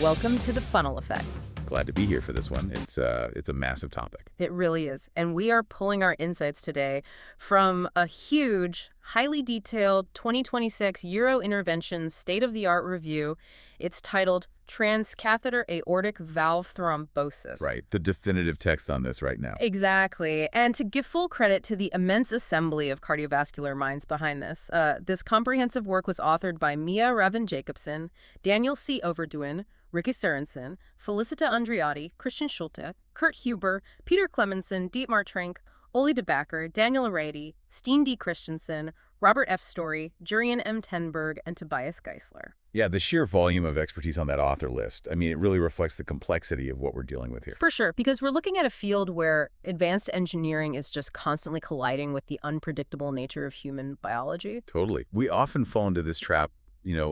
Welcome to the funnel effect. Glad to be here for this one. It's a massive topic. It really is. And we are pulling our insights today from a huge, highly detailed 2026 Euro Intervention State-of-the-Art review. It's titled Transcatheter Aortic Valve Thrombosis. Right. The definitive text on this right now. Exactly. And to give full credit to the immense assembly of cardiovascular minds behind this comprehensive work was authored by Mia Raven-Jacobson, Daniel C. Overduin, Ricky Sorensen, Felicita Andreotti, Christian Schulte, Kurt Huber, Peter Clemenson, Dietmar Trenk, Oli de Backer, Daniel Arady, Steen D. Christensen, Robert F. Story, Jurian M. Tenberg, and Tobias Geisler. Yeah, the sheer volume of expertise on that author list, I mean, it really reflects the complexity of what we're dealing with here. For sure, because we're looking at a field where advanced engineering is just constantly colliding with the unpredictable nature of human biology. Totally. We often fall into this trap,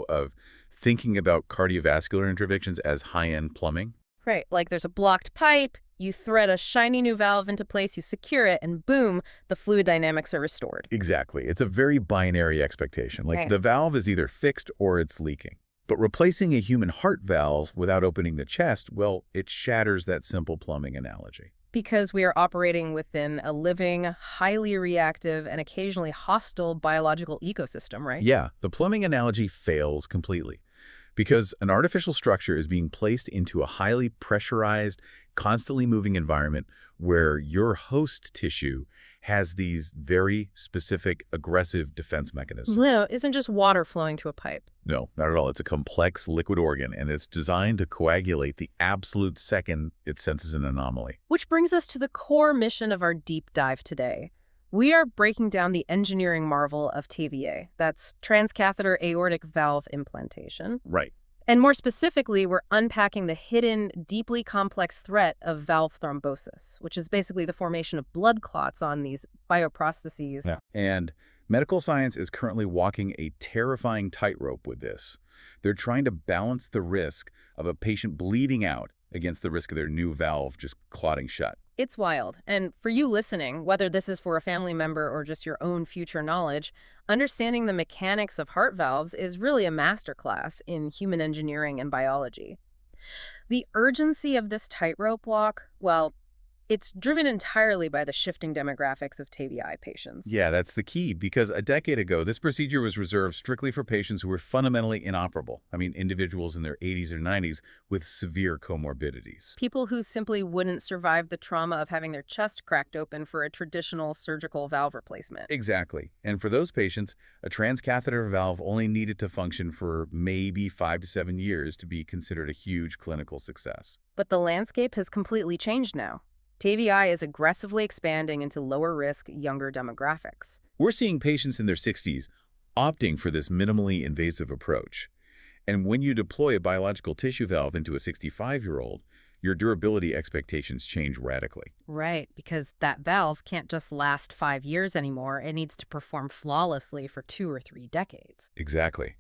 of thinking about cardiovascular interventions as high-end plumbing. Right, like there's a blocked pipe, you thread a shiny new valve into place, you secure it, and boom, the fluid dynamics are restored. Exactly. It's a very binary expectation. Like Right. the valve is either fixed or it's leaking. But replacing a human heart valve without opening the chest, well, it shatters that simple plumbing analogy. Because we are operating within a living, highly reactive, and occasionally hostile biological ecosystem, right? Yeah, the plumbing analogy fails completely because an artificial structure is being placed into a highly pressurized, constantly moving environment where your host tissue has these very specific aggressive defense mechanisms. No, isn't just water flowing to a pipe. No, not at all. It's a complex liquid organ, and it's designed to coagulate the absolute second it senses an anomaly. Which brings us to the core mission of our deep dive today. We are breaking down the engineering marvel of TVA. That's transcatheter aortic valve implantation. Right. And more specifically, we're unpacking the hidden, deeply complex threat of valve thrombosis, which is basically the formation of blood clots on these bioprostheses. Yeah. And medical science is currently walking a terrifying tightrope with this. They're trying to balance the risk of a patient bleeding out against the risk of their new valve just clotting shut. It's wild. And for you listening, whether this is for a family member or just your own future knowledge, understanding the mechanics of heart valves is really a masterclass in human engineering and biology. The urgency of this tightrope walk, well, it's driven entirely by the shifting demographics of TBI patients. Yeah, that's the key, because a decade ago, this procedure was reserved strictly for patients who were fundamentally inoperable. I mean, individuals in their 80s or 90s with severe comorbidities. People who simply wouldn't survive the trauma of having their chest cracked open for a traditional surgical valve replacement. Exactly. And for those patients, a transcatheter valve only needed to function for maybe 5 to 7 years to be considered a huge clinical success. But the landscape has completely changed now. TBI is aggressively expanding into lower-risk, younger demographics. We're seeing patients in their 60s opting for this minimally invasive approach. And when you deploy a biological tissue valve into a 65-year-old, your durability expectations change radically. Right, because that valve can't just last 5 years anymore. It needs to perform flawlessly for 2 or 3 decades. Exactly.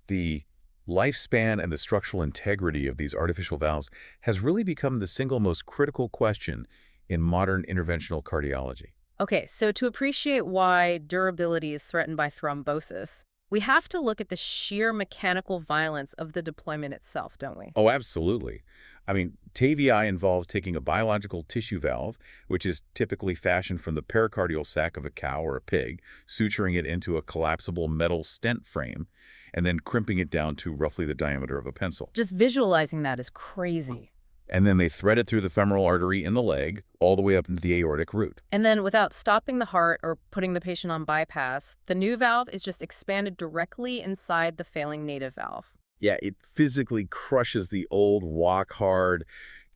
The lifespan and the structural integrity of these artificial valves has really become the single most critical question in modern interventional cardiology. Okay, so to appreciate why durability is threatened by thrombosis, we have to look at the sheer mechanical violence of the deployment itself, don't we? Oh, absolutely. I mean, TAVI involves taking a biological tissue valve, which is typically fashioned from the pericardial sac of a cow or a pig, suturing it into a collapsible metal stent frame, and then crimping it down to roughly the diameter of a pencil. Just visualizing that is crazy. And then they thread it through the femoral artery in the leg, all the way up into the aortic root. And then without stopping the heart or putting the patient on bypass, the new valve is just expanded directly inside the failing native valve. Yeah, it physically crushes the old, rock-hard,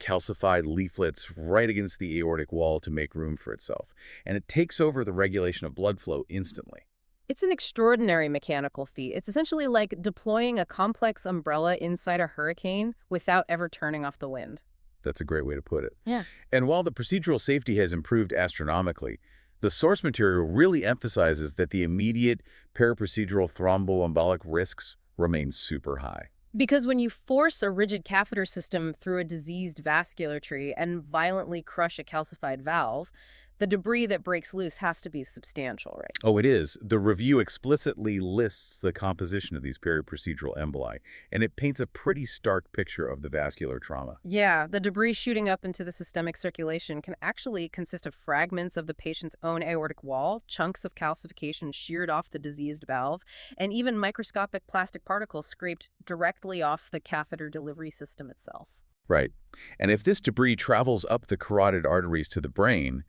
calcified leaflets right against the aortic wall to make room for itself. And it takes over the regulation of blood flow instantly. It's an extraordinary mechanical feat. It's essentially like deploying a complex umbrella inside a hurricane without ever turning off the wind. That's a great way to put it. Yeah. And while the procedural safety has improved astronomically, the source material really emphasizes that the immediate periprocedural thromboembolic risks remain super high. Because when you force a rigid catheter system through a diseased vascular tree and violently crush a calcified valve, The debris that breaks loose has to be substantial, right? Oh, it is. The review explicitly lists the composition of these periprocedural emboli, and it paints a pretty stark picture of the vascular trauma. Yeah, the debris shooting up into the systemic circulation can actually consist of fragments of the patient's own aortic wall, chunks of calcification sheared off the diseased valve, and even microscopic plastic particles scraped directly off the catheter delivery system itself. Right. And if this debris travels up the carotid arteries to the brain,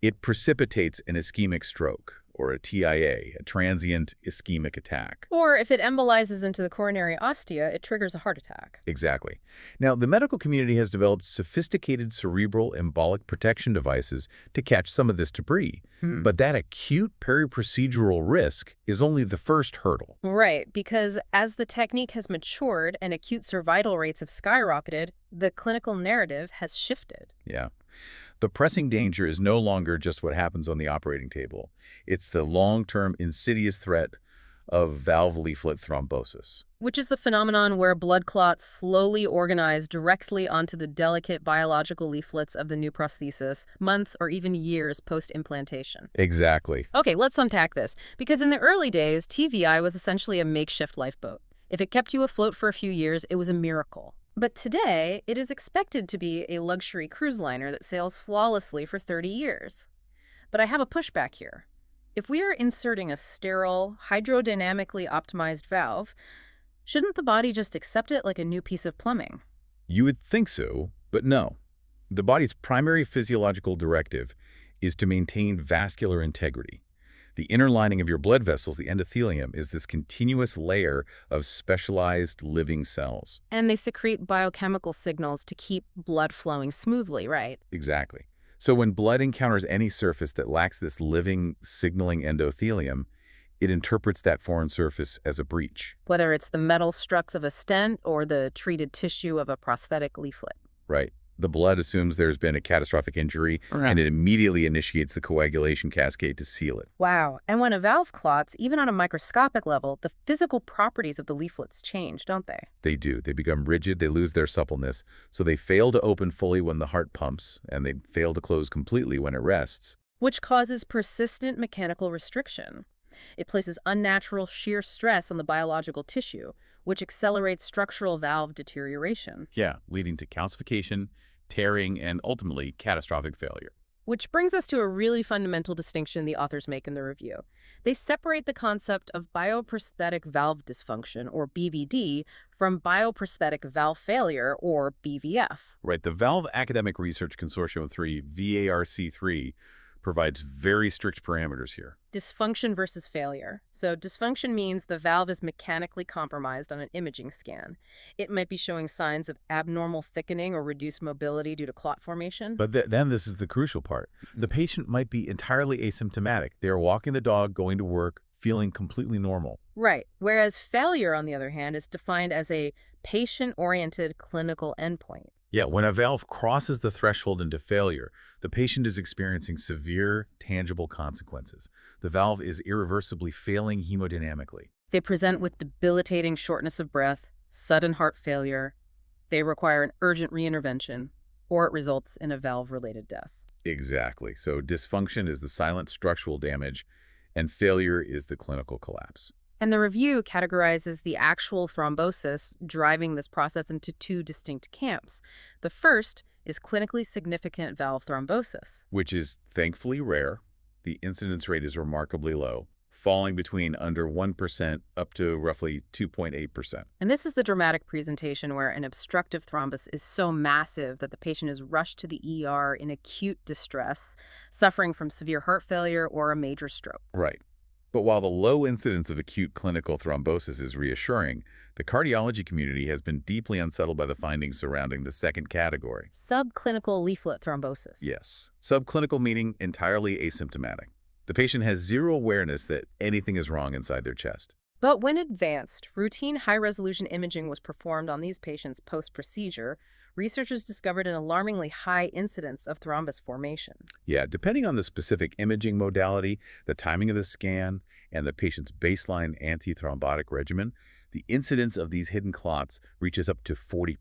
it precipitates an ischemic stroke, or a TIA, a transient ischemic attack. Or if it embolizes into the coronary ostia, it triggers a heart attack. Exactly. Now, the medical community has developed sophisticated cerebral embolic protection devices to catch some of this debris. But that acute periprocedural risk is only the first hurdle. Right, because as the technique has matured and acute survival rates have skyrocketed, the clinical narrative has shifted. Yeah. The pressing danger is no longer just what happens on the operating table. It's the long-term insidious threat of valve leaflet thrombosis. Which is the phenomenon where blood clots slowly organize directly onto the delicate biological leaflets of the new prosthesis, months or even years post-implantation. Exactly. Okay, let's unpack this. Because in the early days, TVI was essentially a makeshift lifeboat. If it kept you afloat for a few years, it was a miracle. But today, it is expected to be a luxury cruise liner that sails flawlessly for 30 years. But I have a pushback here. If we are inserting a sterile, hydrodynamically optimized valve, shouldn't the body just accept it like a new piece of plumbing? You would think so, but no. The body's primary physiological directive is to maintain vascular integrity. The inner lining of your blood vessels, the endothelium, is this continuous layer of specialized living cells. And they secrete biochemical signals to keep blood flowing smoothly, right? Exactly. So when blood encounters any surface that lacks this living, signaling endothelium, it interprets that foreign surface as a breach. Whether it's the metal struts of a stent or the treated tissue of a prosthetic leaflet. Right. The blood assumes there's been a catastrophic injury, and it immediately initiates the coagulation cascade to seal it. Wow. And when a valve clots, even on a microscopic level, the physical properties of the leaflets change, don't they? They do. They become rigid, they lose their suppleness, so they fail to open fully when the heart pumps, and they fail to close completely when it rests. Which causes persistent mechanical restriction. It places unnatural shear stress on the biological tissue, which accelerates structural valve deterioration. Yeah, leading to calcification, tearing, and ultimately catastrophic failure. Which brings us to a really fundamental distinction the authors make in the review. They separate the concept of bioprosthetic valve dysfunction, or BVD, from bioprosthetic valve failure, or BVF. Right, the Valve Academic Research Consortium 3, VARC3, provides very strict parameters here. Dysfunction versus failure. So dysfunction means the valve is mechanically compromised on an imaging scan. It might be showing signs of abnormal thickening or reduced mobility due to clot formation. But then this is the crucial part. The patient might be entirely asymptomatic. They are walking the dog, going to work, feeling completely normal. Right. Whereas failure, on the other hand, is defined as a patient-oriented clinical endpoint. Yeah, when a valve crosses the threshold into failure, the patient is experiencing severe, tangible consequences. The valve is irreversibly failing hemodynamically. They present with debilitating shortness of breath, sudden heart failure. They require an urgent reintervention, or it results in a valve-related death. Exactly. So dysfunction is the silent structural damage, and failure is the clinical collapse. And the review categorizes the actual thrombosis driving this process into two distinct camps. The first is clinically significant valve thrombosis, which is thankfully rare. The incidence rate is remarkably low, falling between under 1% up to roughly 2.8%. And this is the dramatic presentation where an obstructive thrombus is so massive that the patient is rushed to the ER in acute distress, suffering from severe heart failure or a major stroke. Right. But while the low incidence of acute clinical thrombosis is reassuring, the cardiology community has been deeply unsettled by the findings surrounding the second category. Subclinical leaflet thrombosis. Yes. Subclinical meaning entirely asymptomatic. The patient has zero awareness that anything is wrong inside their chest. But when advanced, routine high-resolution imaging was performed on these patients post-procedure, researchers discovered an alarmingly high incidence of thrombus formation. Yeah, depending on the specific imaging modality, the timing of the scan, and the patient's baseline antithrombotic regimen, The incidence of these hidden clots reaches up to 40%.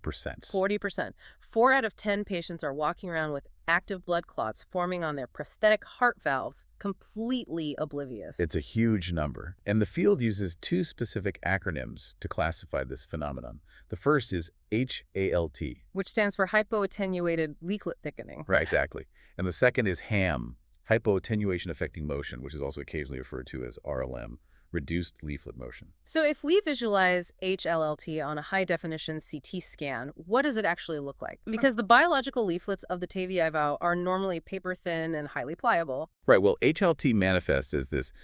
40%. 4 out of 10 patients are walking around with active blood clots forming on their prosthetic heart valves, completely oblivious. It's a huge number, and the field uses two specific acronyms to classify this phenomenon. The first is HALT. Which stands for hypoattenuated leaflet thickening. Right, exactly. And the second is HAM, hypoattenuation affecting motion, which is also occasionally referred to as RLM, reduced leaflet motion. So if we visualize HLLT on a high-definition CT scan, what does it actually look like? Because the biological leaflets of the taviae valve are normally paper-thin and highly pliable. Right, well, HLT manifests as this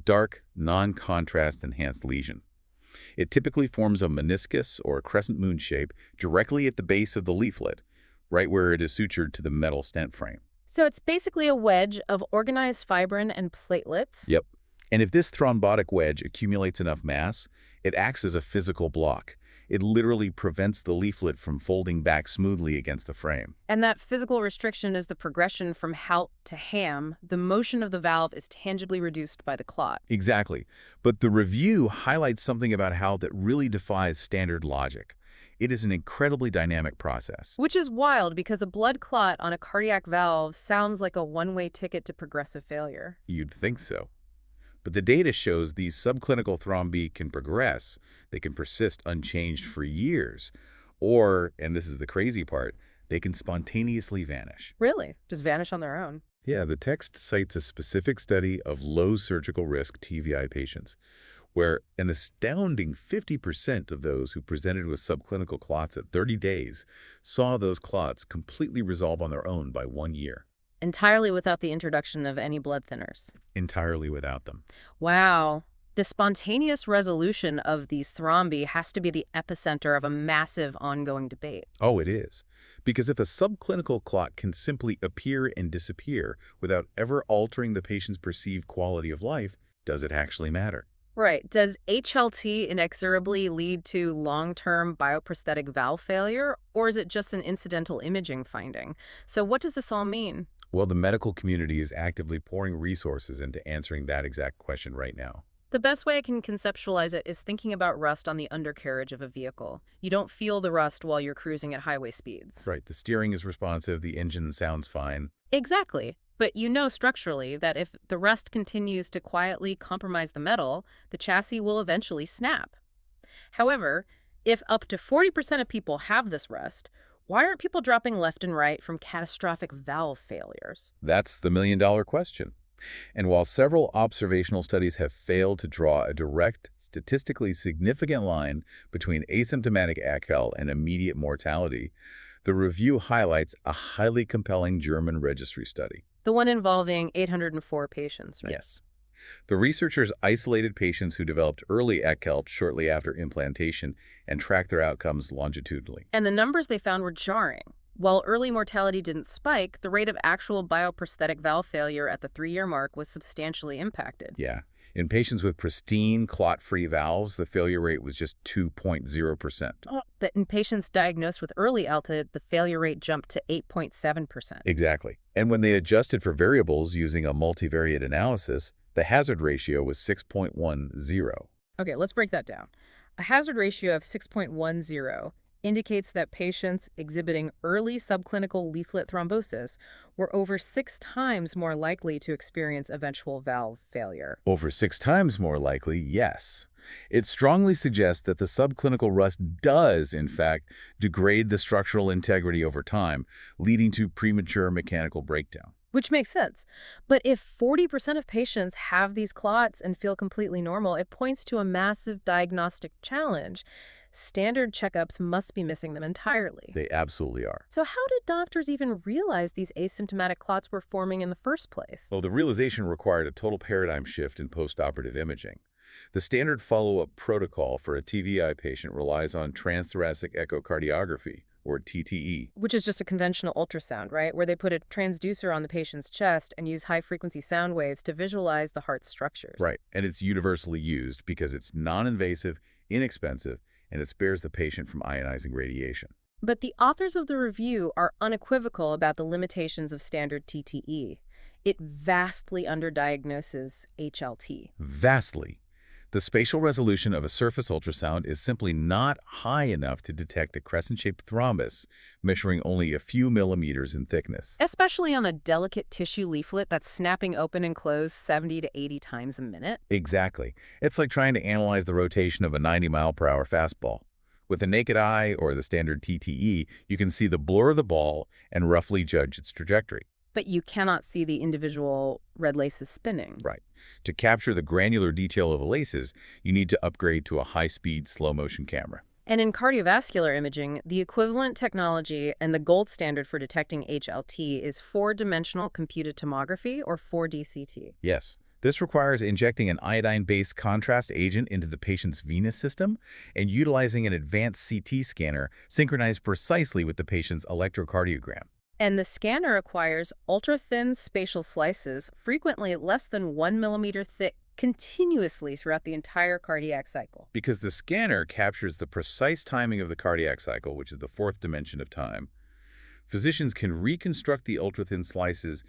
dark, non-contrast enhanced lesion. It typically forms a meniscus or a crescent moon shape directly at the base of the leaflet, right where it is sutured to the metal stent frame. So it's basically a wedge of organized fibrin and platelets. Yep. And if this thrombotic wedge accumulates enough mass, it acts as a physical block. It literally prevents the leaflet from folding back smoothly against the frame. And that physical restriction is the progression from HALT to HAM. The motion of the valve is tangibly reduced by the clot. Exactly. But the review highlights something about HALT that really defies standard logic. It is an incredibly dynamic process. Which is wild because a blood clot on a cardiac valve sounds like a one-way ticket to progressive failure. You'd think so. But the data shows these subclinical thrombi can progress. They can persist unchanged for years. Or, and this is the crazy part, they can spontaneously vanish. Really? Just vanish on their own? Yeah, the text cites a specific study of low surgical risk TVI patients, where an astounding 50% of those who presented with subclinical clots at 30 days saw those clots completely resolve on their own by 1 year. Entirely without the introduction of any blood thinners. Entirely without them. Wow. The spontaneous resolution of these thrombi has to be the epicenter of a massive ongoing debate. Oh, it is. Because if a subclinical clot can simply appear and disappear without ever altering the patient's perceived quality of life, does it actually matter? Right. Does HLT inexorably lead to long-term bioprosthetic valve failure, or is it just an incidental imaging finding? So what does this all mean? Well, the medical community is actively pouring resources into answering that exact question right now. The best way I can conceptualize it is thinking about rust on the undercarriage of a vehicle. You don't feel the rust while you're cruising at highway speeds. Right. The steering is responsive. The engine sounds fine. Exactly. But you know structurally that if the rust continues to quietly compromise the metal, the chassis will eventually snap. However, if up to 40% of people have this rust, why aren't people dropping left and right from catastrophic valve failures? That's the million-dollar question. And while several observational studies have failed to draw a direct, statistically significant line between asymptomatic ACL and immediate mortality, the review highlights a highly compelling German registry study. The one involving 804 patients, right? Yes. The researchers isolated patients who developed early ACL shortly after implantation and tracked their outcomes longitudinally. And the numbers they found were jarring. While early mortality didn't spike, the rate of actual bioprosthetic valve failure at the 3-year mark was substantially impacted. Yeah. In patients with pristine, clot-free valves, the failure rate was just 2.0%. Oh, but in patients diagnosed with early ALTA, the failure rate jumped to 8.7%. Exactly. And when they adjusted for variables using a multivariate analysis, the hazard ratio was 6.10. Okay, let's break that down. A hazard ratio of 6.10 indicates that patients exhibiting early subclinical leaflet thrombosis were over 6 times more likely to experience eventual valve failure. Over 6 times more likely, yes. It strongly suggests that the subclinical rust does, in fact, degrade the structural integrity over time, leading to premature mechanical breakdown. Which makes sense. But if 40% of patients have these clots and feel completely normal, it points to a massive diagnostic challenge. Standard checkups must be missing them entirely. They absolutely are. So how did doctors even realize these asymptomatic clots were forming in the first place? Well, the realization required a total paradigm shift in postoperative imaging. The standard follow-up protocol for a TVI patient relies on transthoracic echocardiography, or TTE. Which is just a conventional ultrasound, right? Where they put a transducer on the patient's chest and use high-frequency sound waves to visualize the heart's structures. Right, and it's universally used because it's non-invasive, inexpensive, and it spares the patient from ionizing radiation. But the authors of the review are unequivocal about the limitations of standard TTE. It vastly underdiagnoses HLT. Vastly. The spatial resolution of a surface ultrasound is simply not high enough to detect a crescent-shaped thrombus, measuring only a few millimeters in thickness. Especially on a delicate tissue leaflet that's snapping open and closed 70 to 80 times a minute. Exactly. It's like trying to analyze the rotation of a 90-mile-per-hour fastball. With the naked eye, or the standard TTE, you can see the blur of the ball and roughly judge its trajectory. But you cannot see the individual red laces spinning. Right. To capture the granular detail of the laces, you need to upgrade to a high-speed, slow-motion camera. And in cardiovascular imaging, the equivalent technology and the gold standard for detecting HLT is four-dimensional computed tomography, or 4DCT. Yes. This requires injecting an iodine-based contrast agent into the patient's venous system and utilizing an advanced CT scanner synchronized precisely with the patient's electrocardiogram. And the scanner acquires ultra-thin spatial slices, frequently less than 1 millimeter thick, continuously throughout the entire cardiac cycle. Because the scanner captures the precise timing of the cardiac cycle, which is the fourth dimension of time, physicians can reconstruct the ultra-thin slices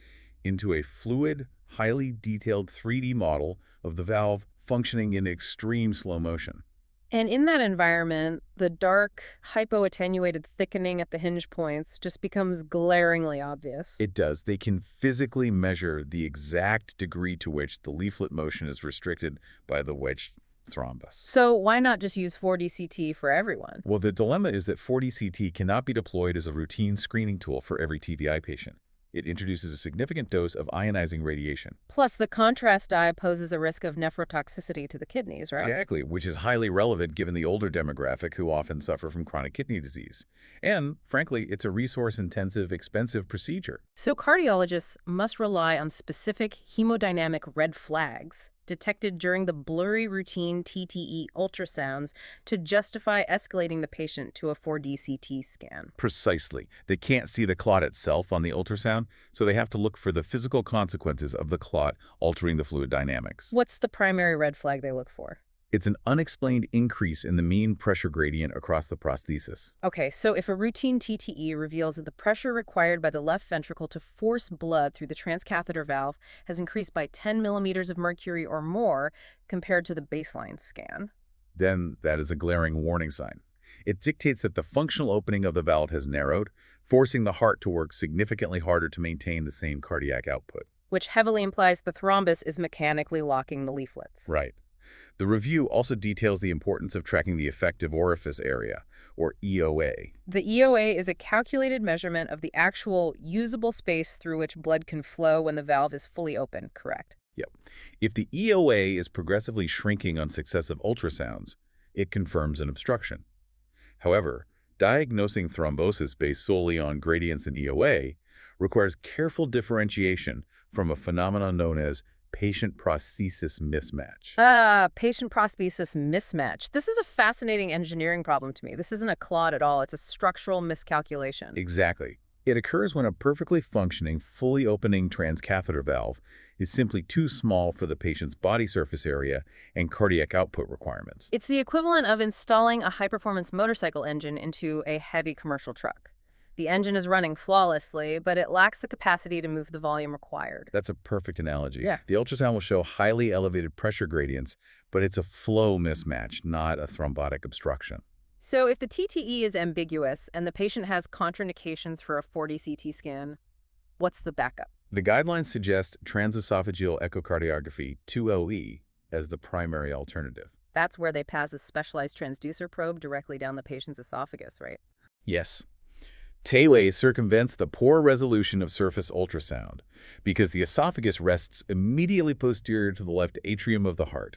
into a fluid, highly detailed 3D model of the valve functioning in extreme slow motion. And in that environment, the dark, hypoattenuated thickening at the hinge points just becomes glaringly obvious. It does. They can physically measure the exact degree to which the leaflet motion is restricted by the wedge thrombus. So why not just use 4DCT for everyone? Well, the dilemma is that 4DCT cannot be deployed as a routine screening tool for every TVI patient. It introduces a significant dose of ionizing radiation. Plus, the contrast dye poses a risk of nephrotoxicity to the kidneys, right? Exactly, which is highly relevant given the older demographic who often suffer from chronic kidney disease. And, frankly, it's a resource-intensive, expensive procedure. So cardiologists must rely on specific hemodynamic red flags detected during the blurry routine TTE ultrasounds to justify escalating the patient to a 4DCT scan. Precisely. They can't see the clot itself on the ultrasound, so they have to look for the physical consequences of the clot altering the fluid dynamics. What's the primary red flag they look for? It's an unexplained increase in the mean pressure gradient across the prosthesis. Okay, so if a routine TTE reveals that the pressure required by the left ventricle to force blood through the transcatheter valve has increased by 10 millimeters of mercury or more compared to the baseline scan, then that is a glaring warning sign. It dictates that the functional opening of the valve has narrowed, forcing the heart to work significantly harder to maintain the same cardiac output. which heavily implies the thrombus is mechanically locking the leaflets. Right. The review also details the importance of tracking the effective orifice area, or EOA. The EOA is a calculated measurement of the actual usable space through which blood can flow when the valve is fully open, correct? Yep. If the EOA is progressively shrinking on successive ultrasounds, it confirms an obstruction. However, diagnosing thrombosis based solely on gradients in EOA requires careful differentiation from a phenomenon known as patient prosthesis mismatch. Patient prosthesis mismatch. This is a fascinating engineering problem to me. This isn't a clot at all. It's a structural miscalculation. Exactly. It occurs when a perfectly functioning, fully opening transcatheter valve is simply too small for the patient's body surface area and cardiac output requirements. It's the equivalent of installing a high-performance motorcycle engine into a heavy commercial truck. The engine is running flawlessly, but it lacks the capacity to move the volume required. That's a perfect analogy. Yeah. The ultrasound will show highly elevated pressure gradients, but it's a flow mismatch, not a thrombotic obstruction. So if the TTE is ambiguous and the patient has contraindications for a 4D CT scan, what's the backup? The guidelines suggest transesophageal echocardiography, 2OE, as the primary alternative. That's where they pass a specialized transducer probe directly down the patient's esophagus, right? Yes. TAWE circumvents the poor resolution of surface ultrasound because the esophagus rests immediately posterior to the left atrium of the heart.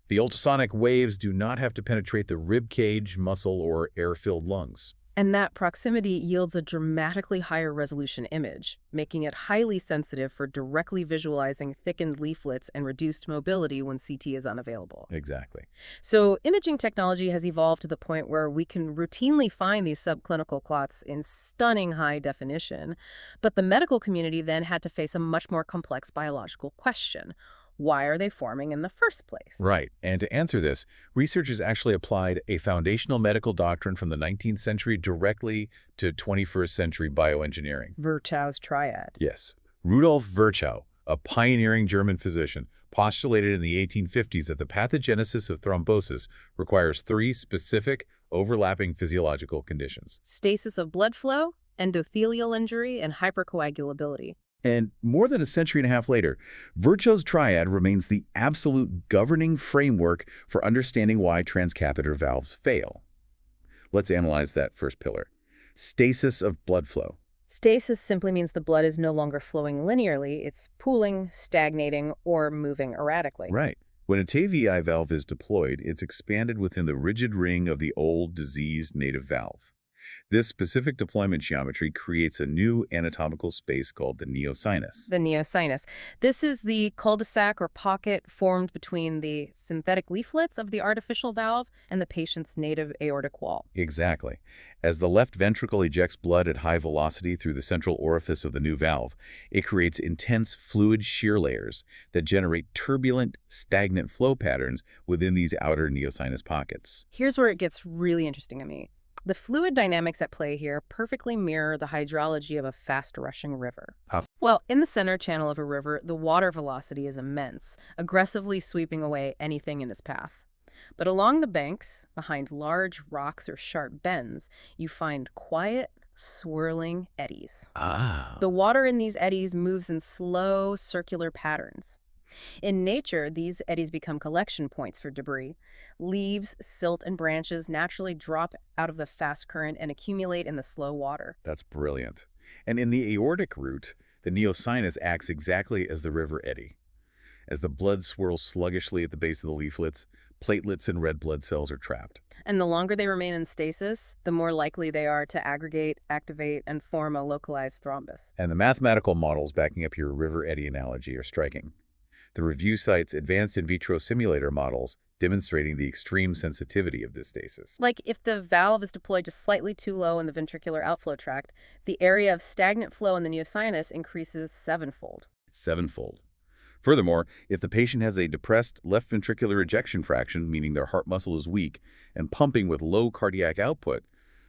The ultrasonic waves do not have to penetrate the rib cage, muscle, or air-filled lungs. And that proximity yields a dramatically higher resolution image, making it highly sensitive for directly visualizing thickened leaflets and reduced mobility when CT is unavailable. Exactly. So imaging technology has evolved to the point where we can routinely find these subclinical clots in stunning high definition, but the medical community then had to face a much more complex biological question. Why are they forming in the first place? Right. And to answer this, researchers actually applied a foundational medical doctrine from the 19th century directly to 21st century bioengineering. Virchow's triad. Yes. Rudolf Virchow, a pioneering German physician, postulated in the 1850s that the pathogenesis of thrombosis requires three specific, overlapping physiological conditions. Stasis of blood flow, endothelial injury, and hypercoagulability. And more than a century and a half later, Virchow's triad remains the absolute governing framework for understanding why transcatheter valves fail. Let's analyze that first pillar. Stasis of blood flow. Stasis simply means the blood is no longer flowing linearly, it's pooling, stagnating, or moving erratically. Right. When a TAVI valve is deployed, it's expanded within the rigid ring of the old, diseased native valve. This specific deployment geometry creates a new anatomical space called the neosinus. The neosinus. This is the cul-de-sac or pocket formed between the synthetic leaflets of the artificial valve and the patient's native aortic wall. Exactly. As the left ventricle ejects blood at high velocity through the central orifice of the new valve, it creates intense fluid shear layers that generate turbulent, stagnant flow patterns within these outer neosinus pockets. Here's where it gets really interesting to me. The fluid dynamics at play here perfectly mirror the hydrology of a fast-rushing river. How? Well, in the center channel of a river, the water velocity is immense, aggressively sweeping away anything in its path. But along the banks, behind large rocks or sharp bends, you find quiet, swirling eddies. The water in these eddies moves in slow, circular patterns. In nature, these eddies become collection points for debris. Leaves, silt, and branches naturally drop out of the fast current and accumulate in the slow water. That's brilliant. And in the aortic route, the neosinus acts exactly as the river eddy. As the blood swirls sluggishly at the base of the leaflets, platelets and red blood cells are trapped. And the longer they remain in stasis, the more likely they are to aggregate, activate, and form a localized thrombus. And the mathematical models backing up your river eddy analogy are striking. The review cites advanced in vitro simulator models demonstrating the extreme sensitivity of this stasis. Like if the valve is deployed just slightly too low in the ventricular outflow tract, the area of stagnant flow in the neosinus increases sevenfold. Sevenfold. Furthermore, if the patient has a depressed left ventricular ejection fraction, meaning their heart muscle is weak and pumping with low cardiac output,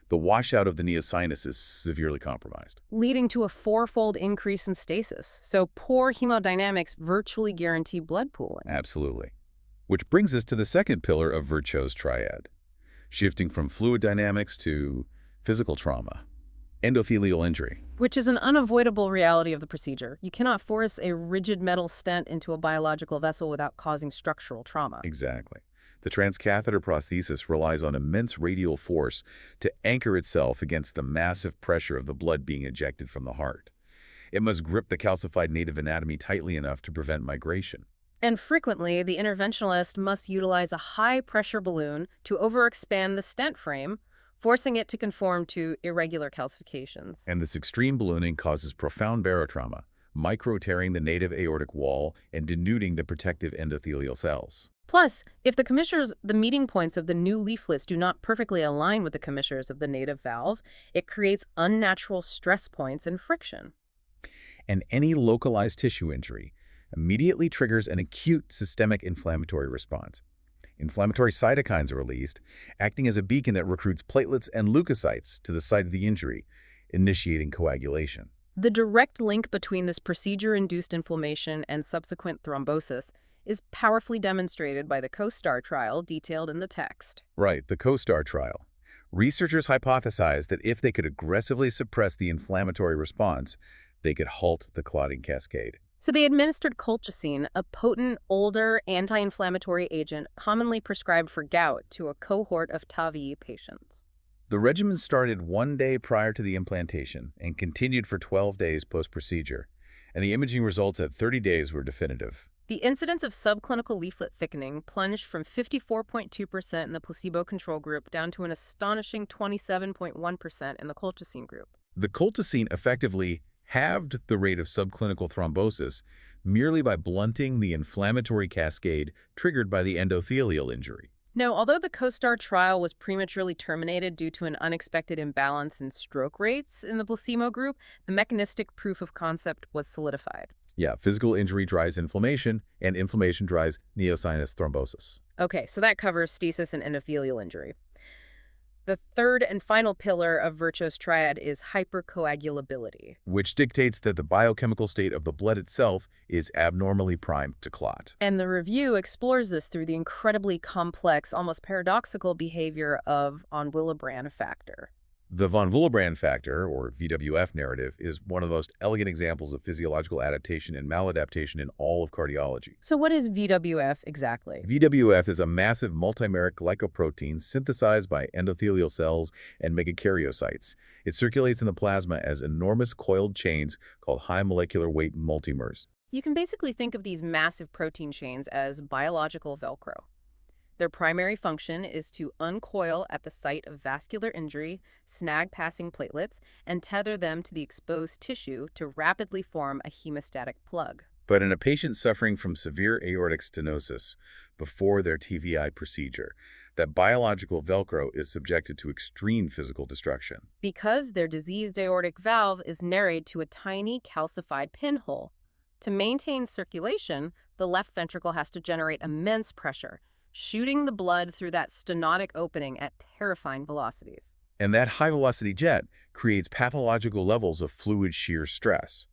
the washout of the neosinus is severely compromised, leading to a fourfold increase in stasis. So poor hemodynamics virtually guarantee blood pooling. Absolutely. Which brings us to the second pillar of Virchow's triad, shifting from fluid dynamics to physical trauma, endothelial injury. Which is an unavoidable reality of the procedure. You cannot force a rigid metal stent into a biological vessel without causing structural trauma. Exactly. The transcatheter prosthesis relies on immense radial force to anchor itself against the massive pressure of the blood being ejected from the heart. It must grip the calcified native anatomy tightly enough to prevent migration. And frequently, the interventionalist must utilize a high-pressure balloon to overexpand the stent frame, forcing it to conform to irregular calcifications. And this extreme ballooning causes profound barotrauma, micro-tearing the native aortic wall and denuding the protective endothelial cells. Plus, if the meeting points of the new leaflets do not perfectly align with the commissures of the native valve, it creates unnatural stress points and friction. And any localized tissue injury immediately triggers an acute systemic inflammatory response. Inflammatory cytokines are released, acting as a beacon that recruits platelets and leukocytes to the site of the injury, initiating coagulation. The direct link between this procedure-induced inflammation and subsequent thrombosis is powerfully demonstrated by the COSTAR trial detailed in the text. Right, the COSTAR trial. Researchers hypothesized that if they could aggressively suppress the inflammatory response, they could halt the clotting cascade. So they administered colchicine, a potent, older, anti-inflammatory agent commonly prescribed for gout, to a cohort of TAVI patients. The regimen started 1 day prior to the implantation and continued for 12 days post-procedure, and the imaging results at 30 days were definitive. The incidence of subclinical leaflet thickening plunged from 54.2% in the placebo control group down to an astonishing 27.1% in the colchicine group. The colchicine effectively halved the rate of subclinical thrombosis merely by blunting the inflammatory cascade triggered by the endothelial injury. Now, although the COSTAR trial was prematurely terminated due to an unexpected imbalance in stroke rates in the placebo group, the mechanistic proof of concept was solidified. Yeah, physical injury drives inflammation, and inflammation drives neosinus thrombosis. Okay, so that covers stasis and endothelial injury. The third and final pillar of Virchow's triad is hypercoagulability. which dictates that the biochemical state of the blood itself is abnormally primed to clot. And the review explores this through the incredibly complex, almost paradoxical behavior of von Willebrand factor. The von Willebrand factor, or VWF narrative, is one of the most elegant examples of physiological adaptation and maladaptation in all of cardiology. So what is VWF exactly? VWF is a massive multimeric glycoprotein synthesized by endothelial cells and megakaryocytes. It circulates in the plasma as enormous coiled chains called high molecular weight multimers. You can basically think of these massive protein chains as biological Velcro. Their primary function is to uncoil at the site of vascular injury, snag passing platelets, and tether them to the exposed tissue to rapidly form a hemostatic plug. But in a patient suffering from severe aortic stenosis before their TVI procedure, that biological Velcro is subjected to extreme physical destruction. Because their diseased aortic valve is narrowed to a tiny calcified pinhole. To maintain circulation, the left ventricle has to generate immense pressure, shooting the blood through that stenotic opening at terrifying velocities. And that high-velocity jet creates pathological levels of fluid shear stress.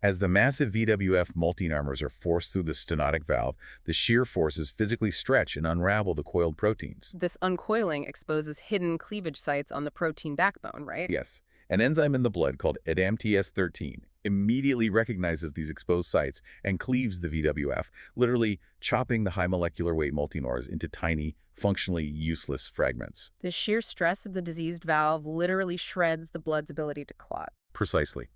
As the massive VWF multinarmers are forced through the stenotic valve, the shear forces physically stretch and unravel the coiled proteins. This uncoiling exposes hidden cleavage sites on the protein backbone, right? Yes, an enzyme in the blood called ADAMTS13 immediately recognizes these exposed sites and cleaves the VWF, literally chopping the high molecular weight multinors into tiny, functionally useless fragments. The sheer stress of the diseased valve literally shreds the blood's ability to clot. Precisely.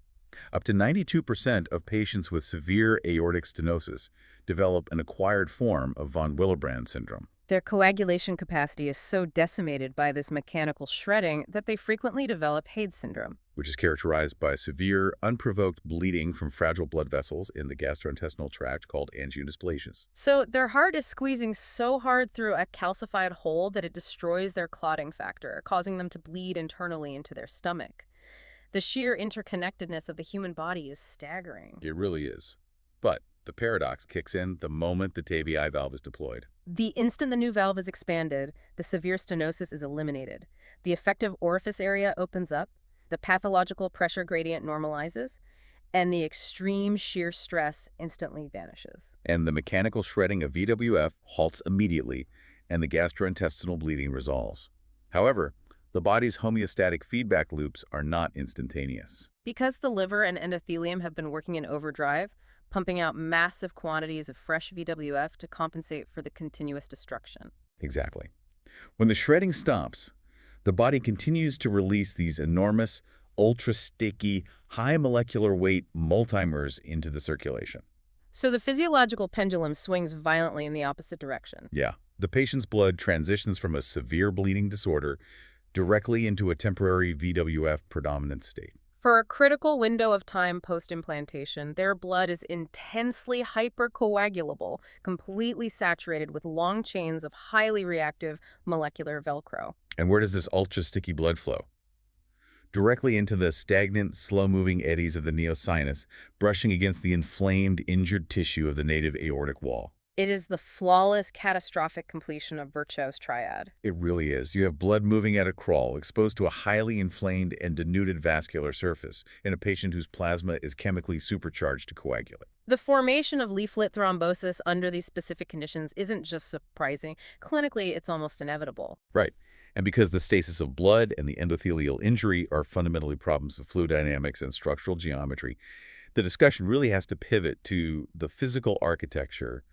Up to 92% of patients with severe aortic stenosis develop an acquired form of von Willebrand syndrome. Their coagulation capacity is so decimated by this mechanical shredding that they frequently develop Hayes syndrome, which is characterized by severe, unprovoked bleeding from fragile blood vessels in the gastrointestinal tract called angiodysplasias. So their heart is squeezing so hard through a calcified hole that it destroys their clotting factor, causing them to bleed internally into their stomach. The sheer interconnectedness of the human body is staggering. It really is. But the paradox kicks in the moment the TVI valve is deployed. The instant the new valve is expanded, the severe stenosis is eliminated. The effective orifice area opens up, the pathological pressure gradient normalizes, and the extreme shear stress instantly vanishes. And the mechanical shredding of VWF halts immediately, and the gastrointestinal bleeding resolves. However, the body's homeostatic feedback loops are not instantaneous. Because the liver and endothelium have been working in overdrive, pumping out massive quantities of fresh VWF to compensate for the continuous destruction. Exactly. When the shredding stops, the body continues to release these enormous, ultra-sticky, high molecular weight multimers into the circulation. So the physiological pendulum swings violently in the opposite direction. Yeah. The patient's blood transitions from a severe bleeding disorder directly into a temporary VWF predominant state. For a critical window of time post-implantation, their blood is intensely hypercoagulable, completely saturated with long chains of highly reactive molecular Velcro. And where does this ultra-sticky blood flow? Directly into the stagnant, slow-moving eddies of the neosinus, brushing against the inflamed, injured tissue of the native aortic wall. It is the flawless, catastrophic completion of Virchow's triad. It really is. You have blood moving at a crawl, exposed to a highly inflamed and denuded vascular surface in a patient whose plasma is chemically supercharged to coagulate. The formation of leaflet thrombosis under these specific conditions isn't just surprising. Clinically, it's almost inevitable. Right. And because the stasis of blood and the endothelial injury are fundamentally problems of fluid dynamics and structural geometry, the discussion really has to pivot to the physical architecture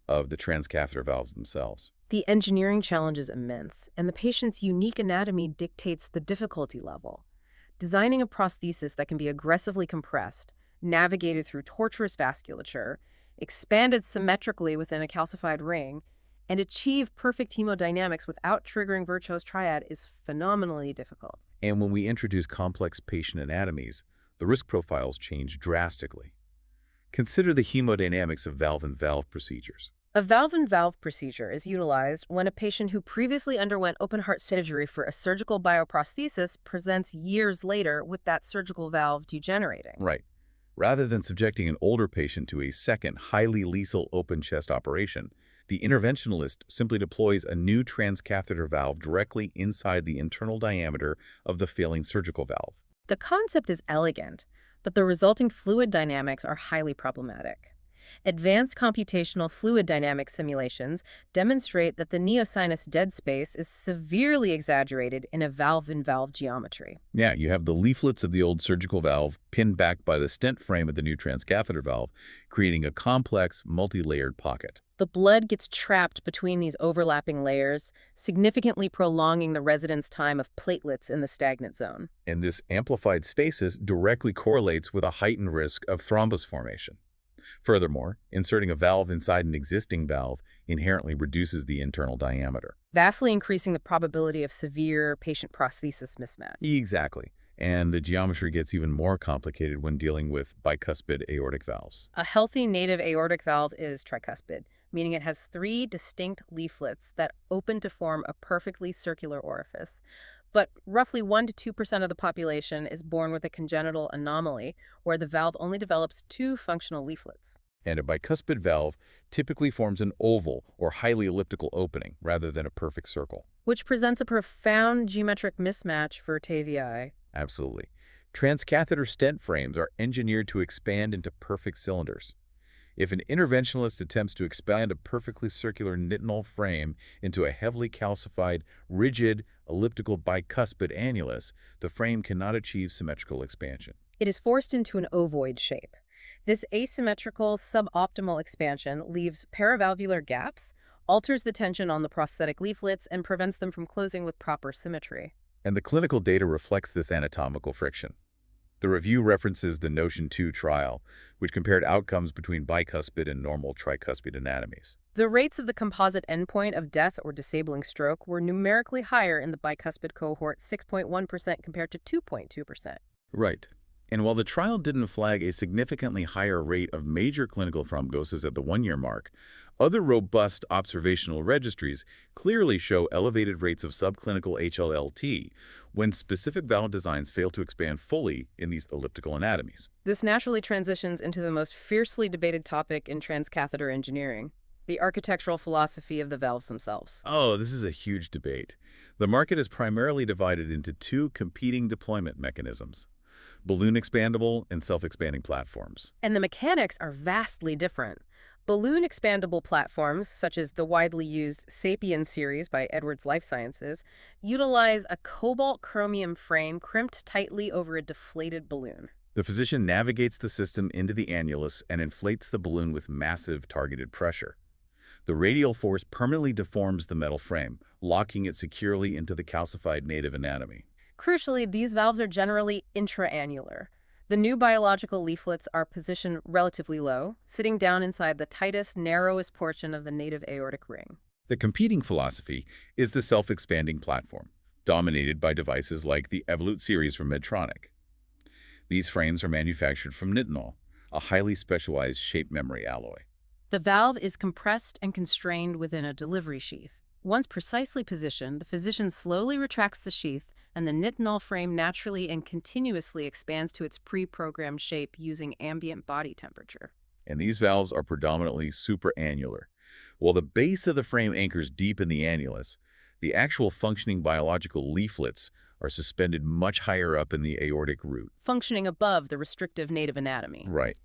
of the transcatheter valves themselves. The engineering challenge is immense, and the patient's unique anatomy dictates the difficulty level. Designing a prosthesis that can be aggressively compressed, navigated through tortuous vasculature, expanded symmetrically within a calcified ring, and achieve perfect hemodynamics without triggering Virchow's triad is phenomenally difficult. And when we introduce complex patient anatomies, the risk profiles change drastically. Consider the hemodynamics of valve-in-valve procedures. A valve-in-valve procedure is utilized when a patient who previously underwent open-heart surgery for a surgical bioprosthesis presents years later with that surgical valve degenerating. Right. Rather than subjecting an older patient to a second, highly lethal open-chest operation, The interventionalist simply deploys a new transcatheter valve directly inside the internal diameter of the failing surgical valve. The concept is elegant, but the resulting fluid dynamics are highly problematic. Advanced computational fluid dynamic simulations demonstrate that the neosinus dead space is severely exaggerated in a valve-in-valve geometry. Yeah, you have the leaflets of the old surgical valve pinned back by the stent frame of the new transcatheter valve, creating a complex, multi-layered pocket. The blood gets trapped between these overlapping layers, significantly prolonging the residence time of platelets in the stagnant zone. And this amplified stasis directly correlates with a heightened risk of thrombus formation. Furthermore, inserting a valve inside an existing valve inherently reduces the internal diameter. Vastly increasing the probability of severe patient prosthesis mismatch. Exactly. And the geometry gets even more complicated when dealing with bicuspid aortic valves. A healthy native aortic valve is tricuspid, meaning it has 3 distinct leaflets that open to form a perfectly circular orifice. But roughly 1 to 2% of the population is born with a congenital anomaly where the valve only develops 2 functional leaflets. And a bicuspid valve typically forms an oval or highly elliptical opening rather than a perfect circle. Which presents a profound geometric mismatch for TAVI. Absolutely. Transcatheter stent frames are engineered to expand into perfect cylinders. If an interventionalist attempts to expand a perfectly circular nitinol frame into a heavily calcified, rigid, elliptical bicuspid annulus, the frame cannot achieve symmetrical expansion. It is forced into an ovoid shape. This asymmetrical, suboptimal expansion leaves paravalvular gaps, alters the tension on the prosthetic leaflets, and prevents them from closing with proper symmetry. And the clinical data reflects this anatomical friction. The review references the Notion 2 trial, which compared outcomes between bicuspid and normal tricuspid anatomies. The rates of the composite endpoint of death or disabling stroke were numerically higher in the bicuspid cohort, 6.1% compared to 2.2%. Right. And while the trial didn't flag a significantly higher rate of major clinical thrombosis at the 1-year mark, other robust observational registries clearly show elevated rates of subclinical HLLT when specific valve designs fail to expand fully in these elliptical anatomies. This naturally transitions into the most fiercely debated topic in transcatheter engineering, the architectural philosophy of the valves themselves. Oh, this is a huge debate. The market is primarily divided into 2 competing deployment mechanisms: balloon expandable and self-expanding platforms. And the mechanics are vastly different. Balloon expandable platforms, such as the widely used Sapien series by Edwards Lifesciences, utilize a cobalt chromium frame crimped tightly over a deflated balloon. The physician navigates the system into the annulus and inflates the balloon with massive targeted pressure. The radial force permanently deforms the metal frame, locking it securely into the calcified native anatomy. Crucially, these valves are generally intraannular. The new biological leaflets are positioned relatively low, sitting down inside the tightest, narrowest portion of the native aortic ring. The competing philosophy is the self-expanding platform, dominated by devices like the Evolute series from Medtronic. These frames are manufactured from nitinol, a highly specialized shape memory alloy. The valve is compressed and constrained within a delivery sheath. Once precisely positioned, the physician slowly retracts the sheath, and the nitinol frame naturally and continuously expands to its pre-programmed shape using ambient body temperature. And these valves are predominantly supraannular. While the base of the frame anchors deep in the annulus, the actual functioning biological leaflets are suspended much higher up in the aortic root. Functioning above the restrictive native anatomy. Right.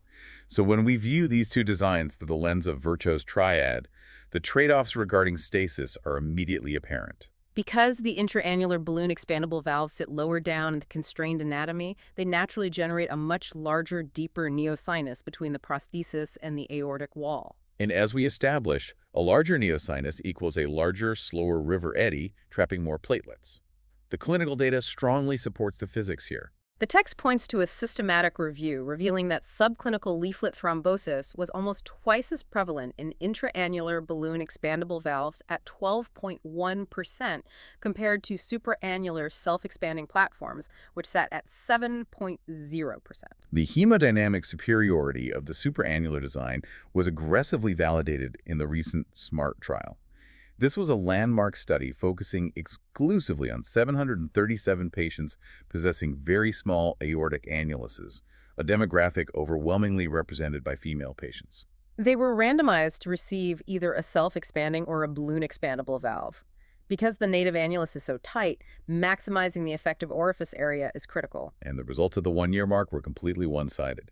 So when we view these 2 designs through the lens of Virchow's triad, the trade-offs regarding stasis are immediately apparent. Because the intraannular balloon expandable valves sit lower down in the constrained anatomy, they naturally generate a much larger, deeper neosinus between the prosthesis and the aortic wall. And as we establish, a larger neosinus equals a larger, slower river eddy, trapping more platelets. The clinical data strongly supports the physics here. The text points to a systematic review revealing that subclinical leaflet thrombosis was almost twice as prevalent in intraannular balloon expandable valves at 12.1% compared to supraannular self-expanding platforms, which sat at 7.0%. The hemodynamic superiority of the supraannular design was aggressively validated in the recent SMART trial. This was a landmark study focusing exclusively on 737 patients possessing very small aortic annuluses, a demographic overwhelmingly represented by female patients. They were randomized to receive either a self-expanding or a balloon-expandable valve. Because the native annulus is so tight, maximizing the effective orifice area is critical. And the results at the 1-year mark were completely one-sided.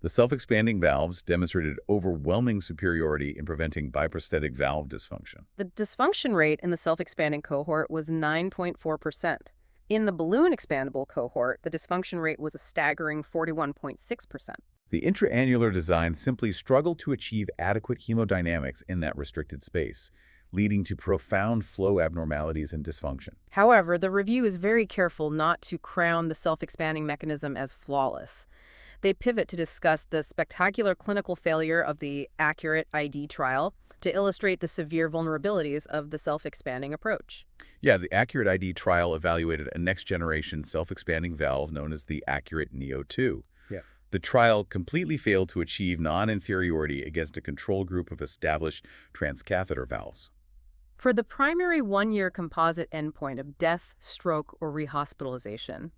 The self-expanding valves demonstrated overwhelming superiority in preventing biprosthetic valve dysfunction. The dysfunction rate in the self-expanding cohort was 9.4%. In the balloon-expandable cohort, the dysfunction rate was a staggering 41.6%. The intraannular design simply struggled to achieve adequate hemodynamics in that restricted space, leading to profound flow abnormalities and dysfunction. However, the review is very careful not to crown the self-expanding mechanism as flawless. They pivot to discuss the spectacular clinical failure of the ACURATE ID trial to illustrate the severe vulnerabilities of the self-expanding approach. Yeah, the ACURATE ID trial evaluated a next-generation self-expanding valve known as the ACURATE Neo2. The trial completely failed to achieve non-inferiority against a control group of established transcatheter valves. For the primary 1-year composite endpoint of death, stroke, or rehospitalization,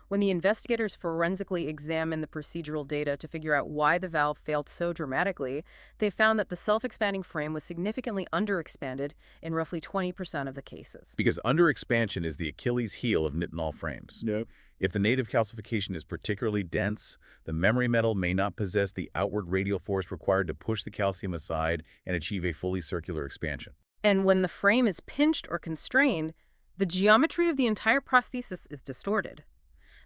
when the investigators forensically examined the procedural data to figure out why the valve failed so dramatically, they found that the self-expanding frame was significantly underexpanded in roughly 20% of the cases. Because underexpansion is the Achilles heel of nitinol frames. Yep. If the native calcification is particularly dense, the memory metal may not possess the outward radial force required to push the calcium aside and achieve a fully circular expansion. And when the frame is pinched or constrained, the geometry of the entire prosthesis is distorted.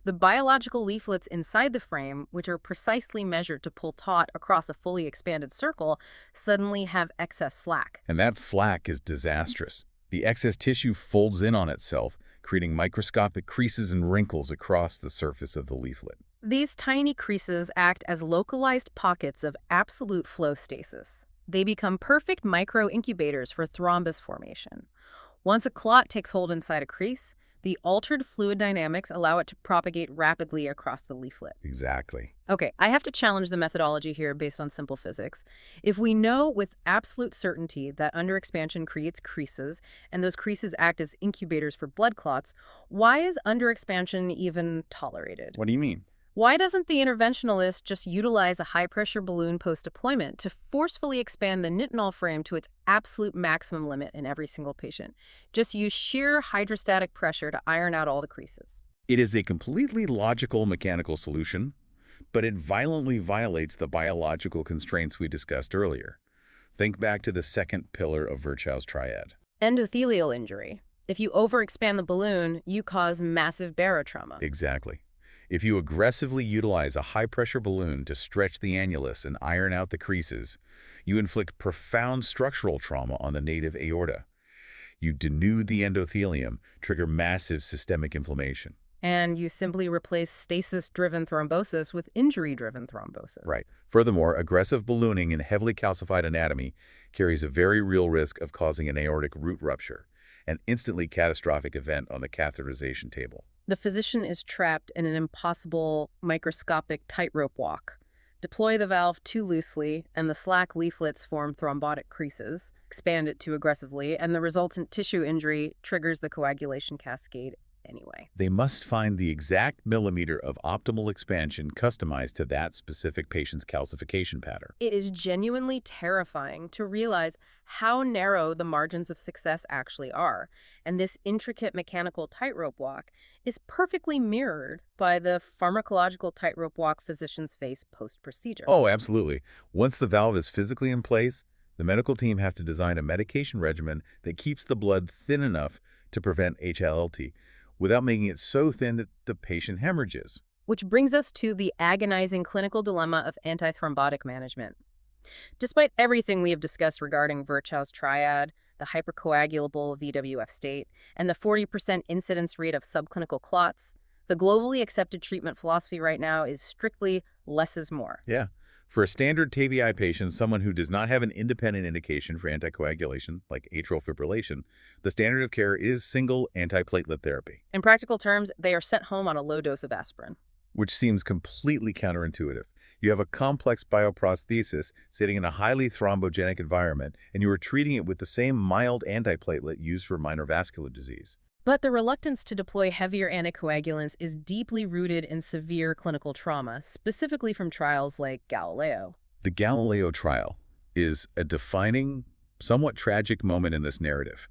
The biological leaflets inside the frame, which are precisely measured to pull taut across a fully expanded circle, suddenly have excess slack. And that slack is disastrous. The excess tissue folds in on itself, creating microscopic creases and wrinkles across the surface of the leaflet. These tiny creases act as localized pockets of absolute flow stasis. They become perfect micro-incubators for thrombus formation. Once a clot takes hold inside a crease, the altered fluid dynamics allow it to propagate rapidly across the leaflet. Exactly. Okay, I have to challenge the methodology here based on simple physics. If we know with absolute certainty that underexpansion creates creases, and those creases act as incubators for blood clots, why is underexpansion even tolerated? What do you mean? Why doesn't the interventionalist just utilize a high-pressure balloon post-deployment to forcefully expand the nitinol frame to its absolute maximum limit in every single patient? Just use sheer hydrostatic pressure to iron out all the creases. It is a completely logical mechanical solution, but it violently violates the biological constraints we discussed earlier. Think back to the second pillar of Virchow's triad. Endothelial injury. If you overexpand the balloon, you cause massive barotrauma. Exactly. If you aggressively utilize a high-pressure balloon to stretch the annulus and iron out the creases, you inflict profound structural trauma on the native aorta. You denude the endothelium, trigger massive systemic inflammation. And you simply replace stasis-driven thrombosis with injury-driven thrombosis. Right. Furthermore, aggressive ballooning in heavily calcified anatomy carries a very real risk of causing an aortic root rupture, an instantly catastrophic event on the catheterization table. The physician is trapped in an impossible microscopic tightrope walk. Deploy the valve too loosely, and the slack leaflets form thrombotic creases. Expand it too aggressively, and the resultant tissue injury triggers the coagulation cascade anyway. They must find the exact millimeter of optimal expansion customized to that specific patient's calcification pattern. It is genuinely terrifying to realize how narrow the margins of success actually are, and this intricate mechanical tightrope walk is perfectly mirrored by the pharmacological tightrope walk physicians face post-procedure. Oh, absolutely. Once the valve is physically in place, the medical team have to design a medication regimen that keeps the blood thin enough to prevent HLLT, without making it so thin that the patient hemorrhages. Which brings us to the agonizing clinical dilemma of antithrombotic management. Despite everything we have discussed regarding Virchow's triad, the hypercoagulable VWF state, and the 40% incidence rate of subclinical clots, the globally accepted treatment philosophy right now is strictly less is more. Yeah. For a standard TVI patient, someone who does not have an independent indication for anticoagulation, like atrial fibrillation, the standard of care is single antiplatelet therapy. In practical terms, they are sent home on a low dose of aspirin. Which seems completely counterintuitive. You have a complex bioprosthesis sitting in a highly thrombogenic environment, and you are treating it with the same mild antiplatelet used for minor vascular disease. But the reluctance to deploy heavier anticoagulants is deeply rooted in severe clinical trauma, specifically from trials like Galileo. The Galileo trial, is a defining, somewhat tragic moment in this narrative.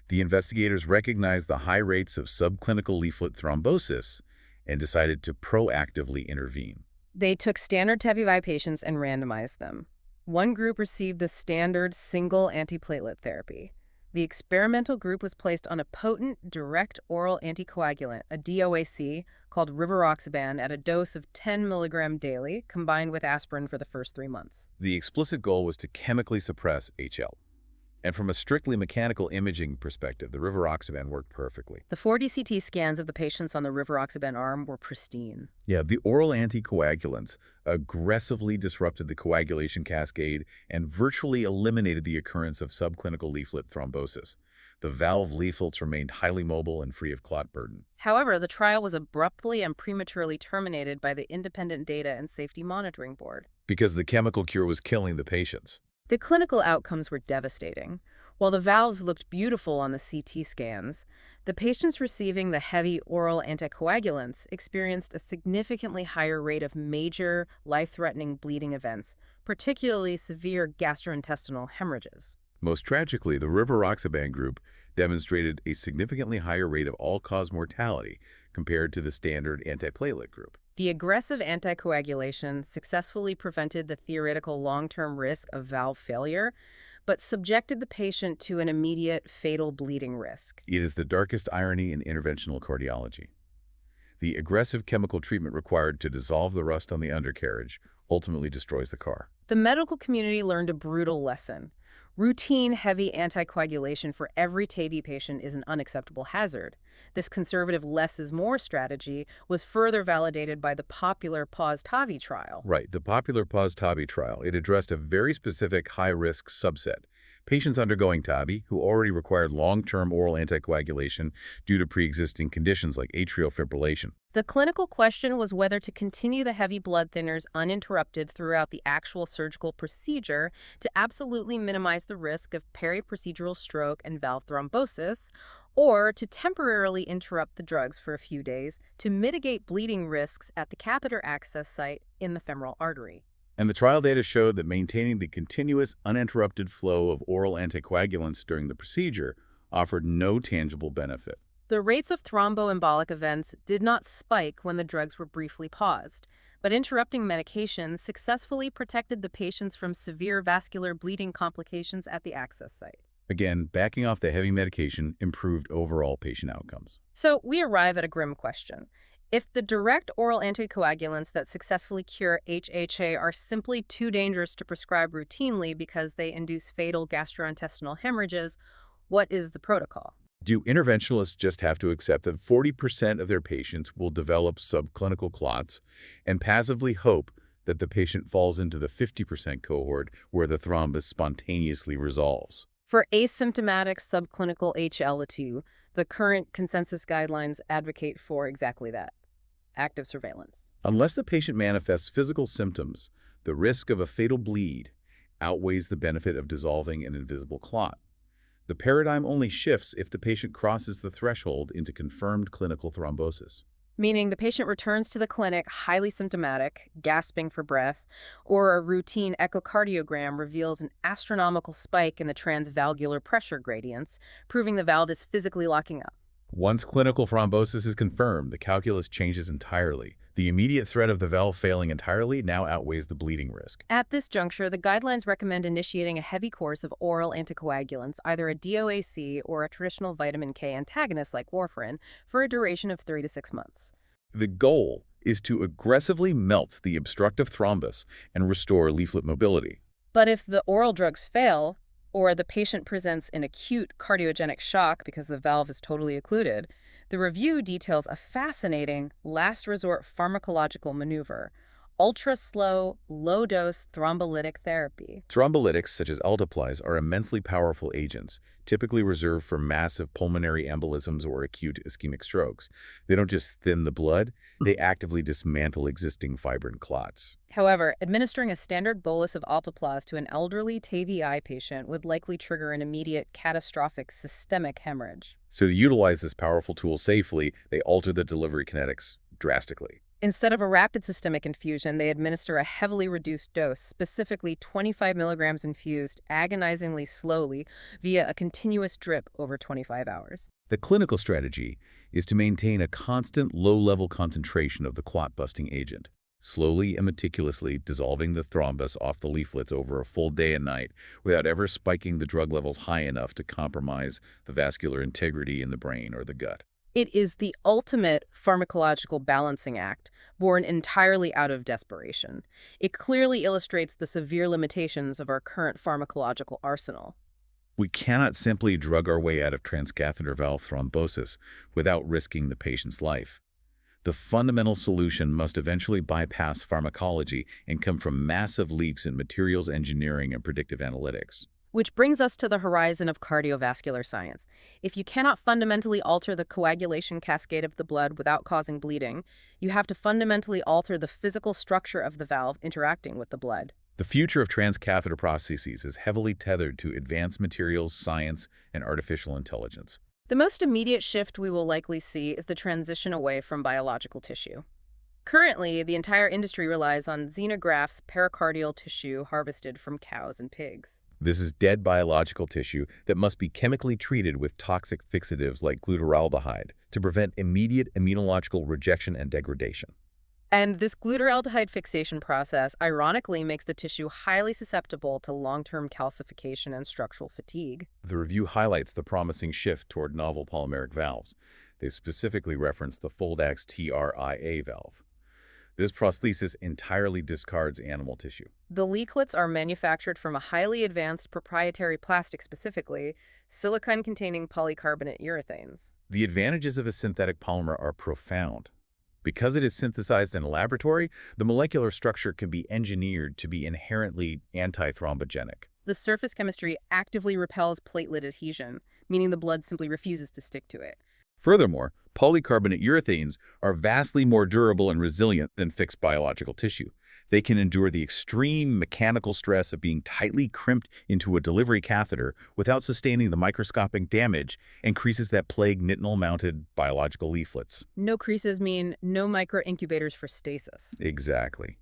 The investigators recognized the high rates of subclinical leaflet thrombosis and decided to proactively intervene. They took standard TEVI patients and randomized them. One group received the standard single antiplatelet therapy. The experimental group was placed on a potent direct oral anticoagulant, a DOAC, called rivaroxaban at a dose of 10 milligram daily, combined with aspirin for the first 3 months. The explicit goal was to chemically suppress HL. And from a strictly mechanical imaging perspective, the rivaroxaban worked perfectly. The 4D CT scans of the patients on the rivaroxaban arm were pristine. Yeah, the oral anticoagulants aggressively disrupted the coagulation cascade and virtually eliminated the occurrence of subclinical leaflet thrombosis. The valve leaflets remained highly mobile and free of clot burden. However, the trial was abruptly and prematurely terminated by the Independent Data and Safety Monitoring Board. Because the chemical cure was killing the patients. The clinical outcomes were devastating. While the valves looked beautiful on the CT scans, the patients receiving the heavy oral anticoagulants experienced a significantly higher rate of major, life-threatening bleeding events, particularly severe gastrointestinal hemorrhages. Most tragically, the rivaroxaban group demonstrated a significantly higher rate of all-cause mortality compared to the standard antiplatelet group. The aggressive anticoagulation successfully prevented the theoretical long-term risk of valve failure, but subjected the patient to an immediate fatal bleeding risk. It is the darkest irony in interventional cardiology. The aggressive chemical treatment required to dissolve the rust on the undercarriage ultimately destroys the car. The medical community learned a brutal lesson. Routine, heavy anticoagulation for every TAVI patient is an unacceptable hazard. This conservative less is more strategy was further validated by the popular PAUSE-TAVI trial. Right, the popular PAUSE-TAVI trial. It addressed a very specific high-risk subset. Patients undergoing TAVI who already required long-term oral anticoagulation due to pre-existing conditions like atrial fibrillation. The clinical question was whether to continue the heavy blood thinners uninterrupted throughout the actual surgical procedure to absolutely minimize the risk of peri-procedural stroke and valve thrombosis, or to temporarily interrupt the drugs for a few days to mitigate bleeding risks at the catheter access site in the femoral artery. And the trial data showed that maintaining the continuous, uninterrupted flow of oral anticoagulants during the procedure offered no tangible benefit. The rates of thromboembolic events did not spike when the drugs were briefly paused, but interrupting medication successfully protected the patients from severe vascular bleeding complications at the access site. Again, backing off the heavy medication improved overall patient outcomes. So we arrive at a grim question. If the direct oral anticoagulants that successfully cure HHA are simply too dangerous to prescribe routinely because they induce fatal gastrointestinal hemorrhages, what is the protocol? Do interventionalists just have to accept that 40% of their patients will develop subclinical clots and passively hope that the patient falls into the 50% cohort where the thrombus spontaneously resolves? For asymptomatic subclinical HL2, the current consensus guidelines advocate for exactly that: active surveillance. Unless the patient manifests physical symptoms, the risk of a fatal bleed outweighs the benefit of dissolving an invisible clot. The paradigm only shifts if the patient crosses the threshold into confirmed clinical thrombosis. Meaning the patient returns to the clinic highly symptomatic, gasping for breath, or a routine echocardiogram reveals an astronomical spike in the transvalvular pressure gradients, proving the valve is physically locking up. Once clinical thrombosis is confirmed, the calculus changes entirely. The immediate threat of the valve failing entirely now outweighs the bleeding risk. At this juncture, the guidelines recommend initiating a heavy course of oral anticoagulants, either a DOAC or a traditional vitamin K antagonist like warfarin, for a duration of 3 to 6 months. The goal is to aggressively melt the obstructive thrombus and restore leaflet mobility. But if the oral drugs fail, or the patient presents an acute cardiogenic shock because the valve is totally occluded, the review details a fascinating last-resort pharmacological maneuver: ultra-slow, low-dose thrombolytic therapy. Thrombolytics, such as alteplase, are immensely powerful agents, typically reserved for massive pulmonary embolisms or acute ischemic strokes. They don't just thin the blood, they actively dismantle existing fibrin clots. However, administering a standard bolus of alteplase to an elderly TAVI patient would likely trigger an immediate catastrophic systemic hemorrhage. So to utilize this powerful tool safely, they alter the delivery kinetics drastically. Instead of a rapid systemic infusion, they administer a heavily reduced dose, specifically 25 milligrams infused agonizingly slowly via a continuous drip over 25 hours. The clinical strategy is to maintain a constant low-level concentration of the clot-busting agent, slowly and meticulously dissolving the thrombus off the leaflets over a full day and night without ever spiking the drug levels high enough to compromise the vascular integrity in the brain or the gut. It is the ultimate pharmacological balancing act, born entirely out of desperation. It clearly illustrates the severe limitations of our current pharmacological arsenal. We cannot simply drug our way out of transcatheter valve thrombosis without risking the patient's life. The fundamental solution must eventually bypass pharmacology and come from massive leaps in materials engineering and predictive analytics. Which brings us to the horizon of cardiovascular science. If you cannot fundamentally alter the coagulation cascade of the blood without causing bleeding, you have to fundamentally alter the physical structure of the valve interacting with the blood. The future of transcatheter processes is heavily tethered to advanced materials, science, and artificial intelligence. The most immediate shift we will likely see is the transition away from biological tissue. Currently, the entire industry relies on xenografts pericardial tissue harvested from cows and pigs. This is dead biological tissue that must be chemically treated with toxic fixatives like glutaraldehyde to prevent immediate immunological rejection and degradation. And this glutaraldehyde fixation process ironically makes the tissue highly susceptible to long-term calcification and structural fatigue. The review highlights the promising shift toward novel polymeric valves. They specifically reference the Foldax TRIA valve. This prosthesis entirely discards animal tissue. The leaflets are manufactured from a highly advanced proprietary plastic, specifically silicone-containing polycarbonate urethanes. The advantages of a synthetic polymer are profound. Because it is synthesized in a laboratory, the molecular structure can be engineered to be inherently antithrombogenic. The surface chemistry actively repels platelet adhesion, meaning the blood simply refuses to stick to it. Furthermore, polycarbonate urethanes are vastly more durable and resilient than fixed biological tissue. They can endure the extreme mechanical stress of being tightly crimped into a delivery catheter without sustaining the microscopic damage and creases that plague nitinol-mounted biological leaflets. No creases mean no micro-incubators for stasis. Exactly.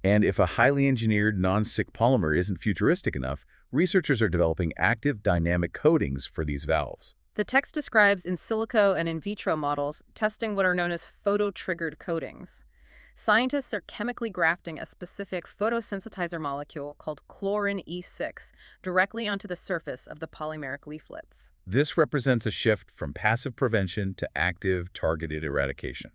And if a highly engineered non-stick polymer isn't futuristic enough, researchers are developing active dynamic coatings for these valves. The text describes in silico and in vitro models testing what are known as photo-triggered coatings. Scientists are chemically grafting a specific photosensitizer molecule called chlorin E6 directly onto the surface of the polymeric leaflets. This represents a shift from passive prevention to active, targeted eradication.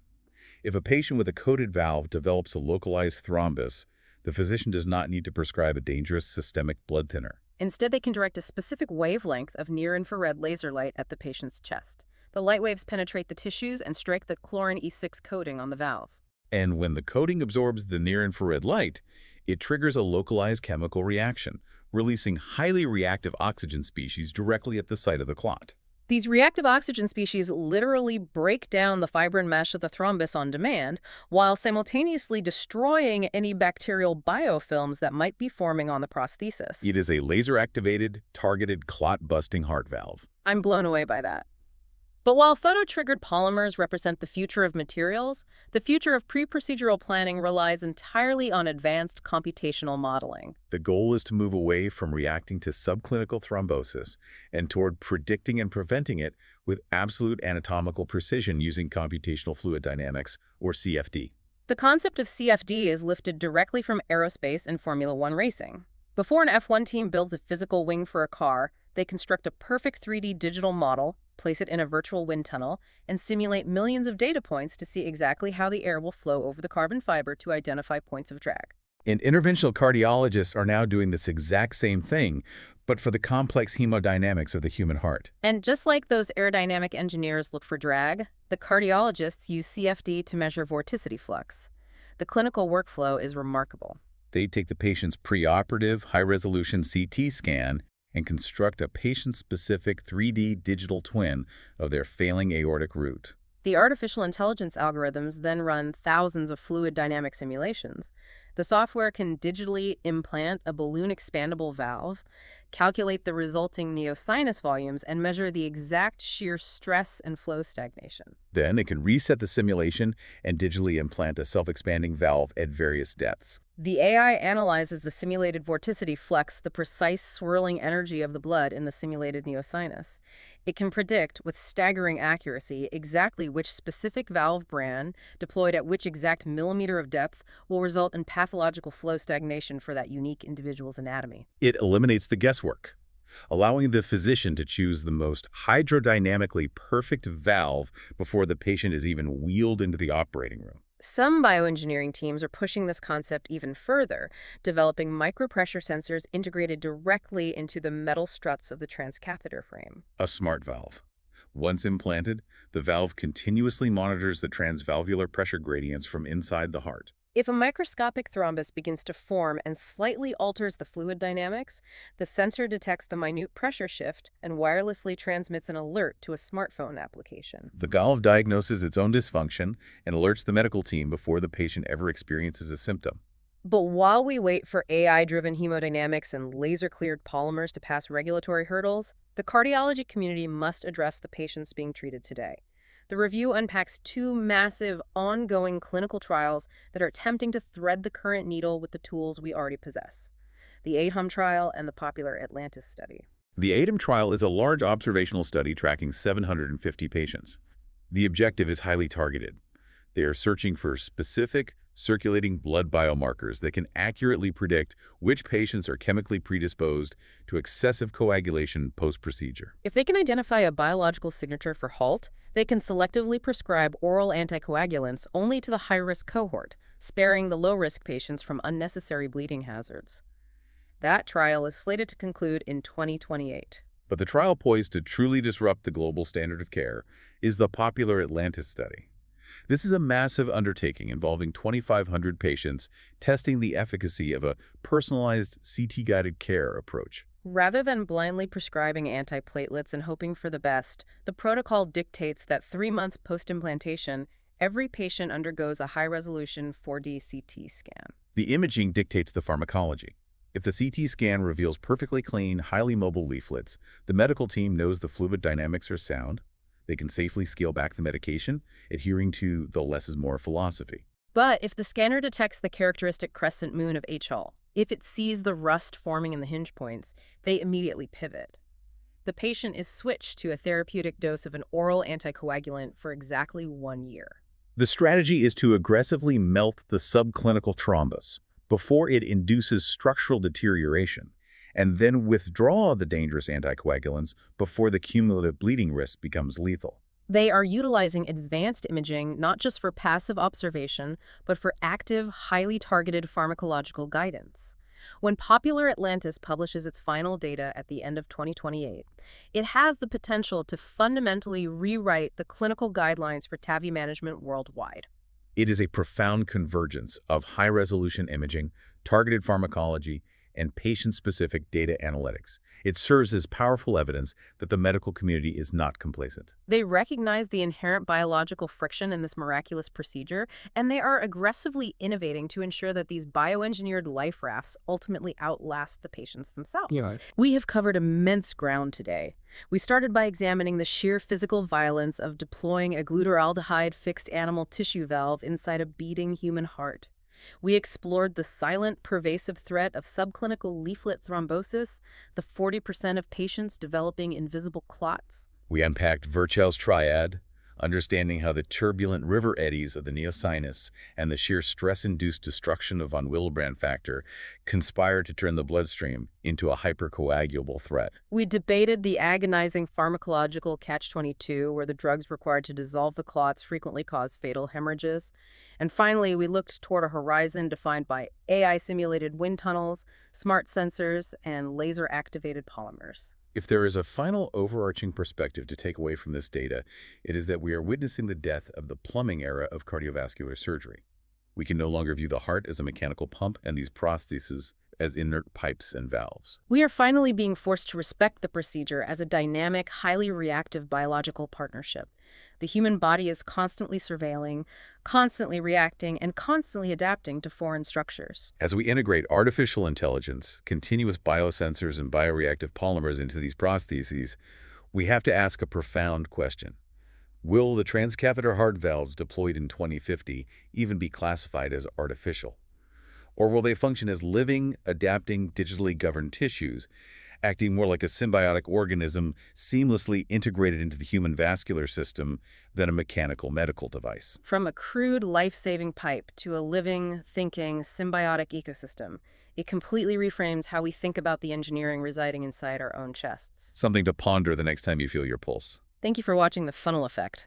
If a patient with a coated valve develops a localized thrombus, the physician does not need to prescribe a dangerous systemic blood thinner. Instead, they can direct a specific wavelength of near-infrared laser light at the patient's chest. The light waves penetrate the tissues and strike the chlorin E6 coating on the valve. And when the coating absorbs the near-infrared light, it triggers a localized chemical reaction, releasing highly reactive oxygen species directly at the site of the clot. These reactive oxygen species literally break down the fibrin mesh of the thrombus on demand, while simultaneously destroying any bacterial biofilms that might be forming on the prosthesis. It is a laser-activated, targeted clot-busting heart valve. I'm blown away by that. But while photo-triggered polymers represent the future of materials, the future of pre-procedural planning relies entirely on advanced computational modeling. The goal is to move away from reacting to subclinical thrombosis and toward predicting and preventing it with absolute anatomical precision using computational fluid dynamics, or CFD. The concept of CFD is lifted directly from aerospace and Formula One racing. Before an F1 team builds a physical wing for a car, they construct a perfect 3D digital model, place it in a virtual wind tunnel, and simulate millions of data points to see exactly how the air will flow over the carbon fiber to identify points of drag. And interventional cardiologists are now doing this exact same thing, but for the complex hemodynamics of the human heart. And just like those aerodynamic engineers look for drag, the cardiologists use CFD to measure vorticity flux. The clinical workflow is remarkable. They take the patient's preoperative high-resolution CT scan and construct a patient-specific 3D digital twin of their failing aortic root. The artificial intelligence algorithms then run thousands of fluid dynamic simulations. The software can digitally implant a balloon expandable valve, calculate the resulting neosinus volumes, and measure the exact shear stress and flow stagnation. Then it can reset the simulation and digitally implant a self-expanding valve at various depths. The AI analyzes the simulated vorticity flux, the precise swirling energy of the blood in the simulated neosinus. It can predict, with staggering accuracy, exactly which specific valve brand, deployed at which exact millimeter of depth, will result in pathological flow stagnation for that unique individual's anatomy. It eliminates the guesswork, allowing the physician to choose the most hydrodynamically perfect valve before the patient is even wheeled into the operating room. Some bioengineering teams are pushing this concept even further, developing micropressure sensors integrated directly into the metal struts of the transcatheter frame. A smart valve. Once implanted, the valve continuously monitors the transvalvular pressure gradients from inside the heart. If a microscopic thrombus begins to form and slightly alters the fluid dynamics, the sensor detects the minute pressure shift and wirelessly transmits an alert to a smartphone application. The valve diagnoses its own dysfunction and alerts the medical team before the patient ever experiences a symptom. But while we wait for AI-driven hemodynamics and laser-cleared polymers to pass regulatory hurdles, the cardiology community must address the patients being treated today. The review unpacks two massive, ongoing clinical trials that are attempting to thread the current needle with the tools we already possess: the ATOM trial and the popular Atlantis study. The ATOM trial is a large observational study tracking 750 patients. The objective is highly targeted. They are searching for specific circulating blood biomarkers that can accurately predict which patients are chemically predisposed to excessive coagulation post-procedure. If they can identify a biological signature for HALT, they can selectively prescribe oral anticoagulants only to the high-risk cohort, sparing the low-risk patients from unnecessary bleeding hazards. That trial is slated to conclude in 2028. But the trial poised to truly disrupt the global standard of care is the popular Atlantis study. This is a massive undertaking involving 2,500 patients testing the efficacy of a personalized CT-guided care approach. Rather than blindly prescribing antiplatelets and hoping for the best, the protocol dictates that 3 months post-implantation, every patient undergoes a high-resolution 4D CT scan. The imaging dictates the pharmacology. If the CT scan reveals perfectly clean, highly mobile leaflets, the medical team knows the fluid dynamics are sound. They can safely scale back the medication, adhering to the less is more philosophy. But if the scanner detects the characteristic crescent moon of HAL, if it sees the rust forming in the hinge points, they immediately pivot. The patient is switched to a therapeutic dose of an oral anticoagulant for exactly 1 year. The strategy is to aggressively melt the subclinical thrombus before it induces structural deterioration, and then withdraw the dangerous anticoagulants before the cumulative bleeding risk becomes lethal. They are utilizing advanced imaging not just for passive observation, but for active, highly targeted pharmacological guidance. When Popular Atlantis publishes its final data at the end of 2028, it has the potential to fundamentally rewrite the clinical guidelines for TAVI management worldwide. It is a profound convergence of high-resolution imaging, targeted pharmacology, and patient-specific data analytics. It serves as powerful evidence that the medical community is not complacent. They recognize the inherent biological friction in this miraculous procedure, and they are aggressively innovating to ensure that these bioengineered life rafts ultimately outlast the patients themselves. Yeah. We have covered immense ground today. We started by examining the sheer physical violence of deploying a glutaraldehyde fixed animal tissue valve inside a beating human heart. We explored the silent, pervasive threat of subclinical leaflet thrombosis, the 40% of patients developing invisible clots. We unpacked Virchow's triad, understanding how the turbulent river eddies of the neosinus and the sheer stress-induced destruction of von Willebrand factor conspire to turn the bloodstream into a hypercoagulable threat. We debated the agonizing pharmacological catch-22, where the drugs required to dissolve the clots frequently cause fatal hemorrhages. And finally, we looked toward a horizon defined by AI-simulated wind tunnels, smart sensors, and laser-activated polymers. If there is a final overarching perspective to take away from this data, it is that we are witnessing the death of the plumbing era of cardiovascular surgery. We can no longer view the heart as a mechanical pump and these prostheses as inert pipes and valves. We are finally being forced to respect the procedure as a dynamic, highly reactive biological partnership. The human body is constantly surveilling, constantly reacting, and constantly adapting to foreign structures. As we integrate artificial intelligence, continuous biosensors, and bioreactive polymers into these prostheses, we have to ask a profound question. Will the transcatheter heart valves deployed in 2050 even be classified as artificial? Or will they function as living, adapting, digitally governed tissues, acting more like a symbiotic organism seamlessly integrated into the human vascular system than a mechanical medical device? From a crude life-saving pipe to a living, thinking, symbiotic ecosystem, it completely reframes how we think about the engineering residing inside our own chests. Something to ponder the next time you feel your pulse. Thank you for watching The Funnel Effect.